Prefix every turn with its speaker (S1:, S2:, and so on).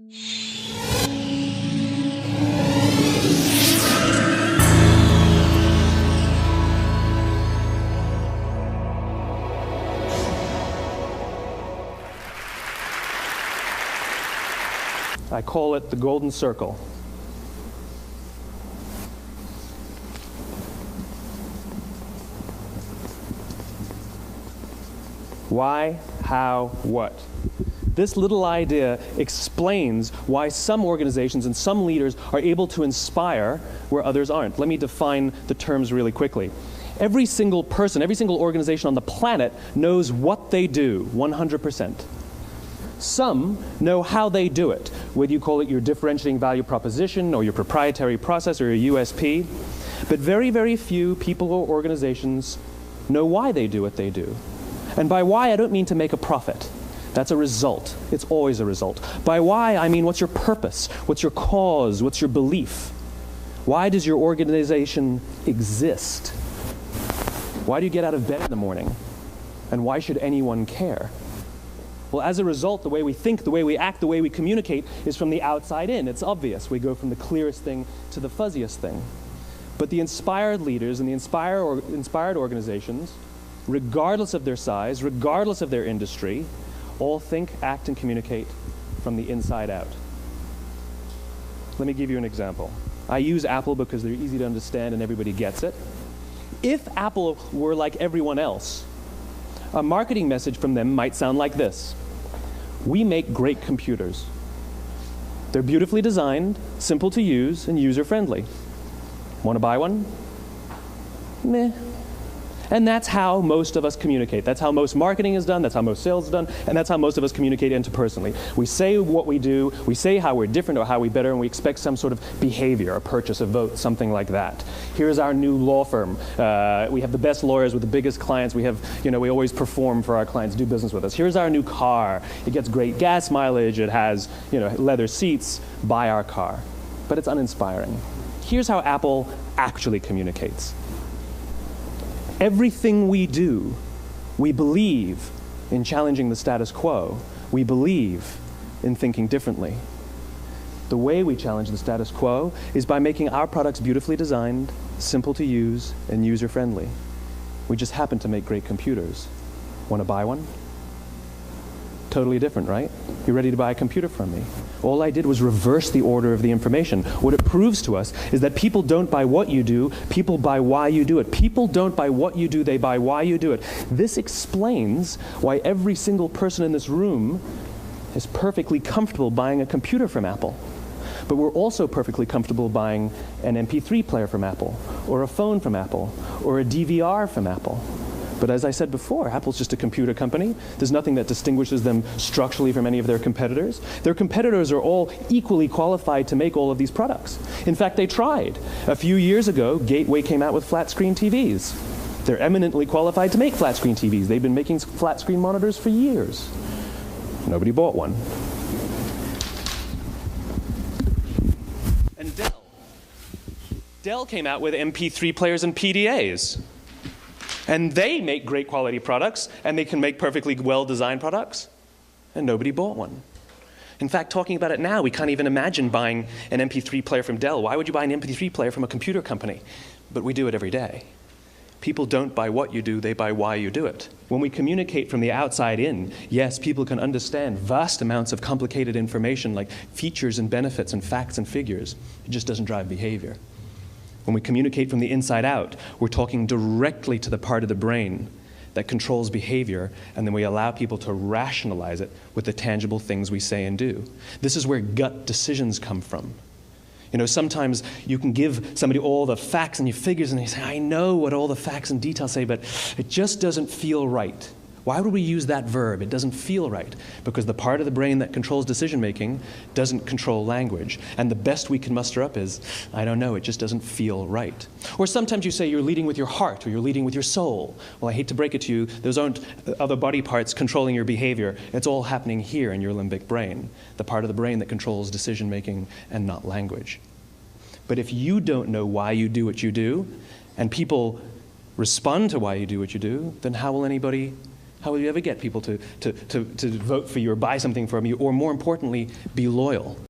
S1: I call it the golden circle. Why, how, what? This little idea explains why some organizations and some leaders are able to inspire where others aren't. Let me define the terms really quickly. Every single person, every single organization on the planet knows what they do, 100%. Some know how they do it, whether you call it your differentiating value proposition or your proprietary process or your USP. But very, very few people or organizations know why they do what they do. And by why, I don't mean to make a profit. That's a result. It's always a result. By why, I mean what's your purpose? What's your cause? What's your belief? Why does your organization exist? Why do you get out of bed in the morning? And why should anyone care? Well, as a result, the way we think, the way we act, the way we communicate is from the outside in. It's obvious. We go from the clearest thing to the fuzziest thing. But the inspired leaders and the inspired organizations, regardless of their size, regardless of their industry, all think, act, and communicate from the inside out. Let me give you an example. I use Apple because they're easy to understand and everybody gets it. If Apple were like everyone else, a marketing message from them might sound like this. We make great computers. They're beautifully designed, simple to use, and user-friendly. Want to buy one? Meh. And that's how most of us communicate. That's how most marketing is done, that's how most sales is done, and that's how most of us communicate interpersonally. We say what we do, we say how we're different or how we're better, and we expect some sort of behavior, a purchase, a vote, something like that. Here's our new law firm. We have the best lawyers with the biggest clients. We have, we always perform for our clients, do business with us. Here's our new car. It gets great gas mileage. It has, leather seats. Buy our car. But it's uninspiring. Here's how Apple actually communicates. Everything we do, we believe in challenging the status quo. We believe in thinking differently. The way we challenge the status quo is by making our products beautifully designed, simple to use, and user-friendly. We just happen to make great computers. Want to buy one? Totally different, right? You're ready to buy a computer from me. All I did was reverse the order of the information. What it proves to us is that people don't buy what you do, people buy why you do it. People don't buy what you do, they buy why you do it. This explains why every single person in this room is perfectly comfortable buying a computer from Apple. But we're also perfectly comfortable buying an MP3 player from Apple, or a phone from Apple, or a DVR from Apple. But as I said before, Apple's just a computer company. There's nothing that distinguishes them structurally from any of their competitors. Their competitors are all equally qualified to make all of these products. In fact, they tried. A few years ago, Gateway came out with flat-screen TVs. They're eminently qualified to make flat-screen TVs. They've been making flat-screen monitors for years. Nobody bought one. And Dell came out with MP3 players and PDAs. And they make great quality products, and they can make perfectly well-designed products, and nobody bought one. In fact, talking about it now, we can't even imagine buying an MP3 player from Dell. Why would you buy an MP3 player from a computer company? But we do it every day. People don't buy what you do, they buy why you do it. When we communicate from the outside in, yes, people can understand vast amounts of complicated information like features and benefits and facts and figures. It just doesn't drive behavior. When we communicate from the inside out, we're talking directly to the part of the brain that controls behavior, and then we allow people to rationalize it with the tangible things we say and do. This is where gut decisions come from. Sometimes you can give somebody all the facts and your figures, and they say, I know what all the facts and details say, but it just doesn't feel right. Why would we use that verb? It doesn't feel right. Because the part of the brain that controls decision-making doesn't control language. And the best we can muster up is, I don't know, it just doesn't feel right. Or sometimes you say you're leading with your heart or you're leading with your soul. Well, I hate to break it to you, those aren't other body parts controlling your behavior. It's all happening here in your limbic brain, the part of the brain that controls decision-making and not language. But if you don't know why you do what you do, and people respond to why you do what you do, then how will anybody How will you ever get people to vote for you or buy something from you, or more importantly, be loyal?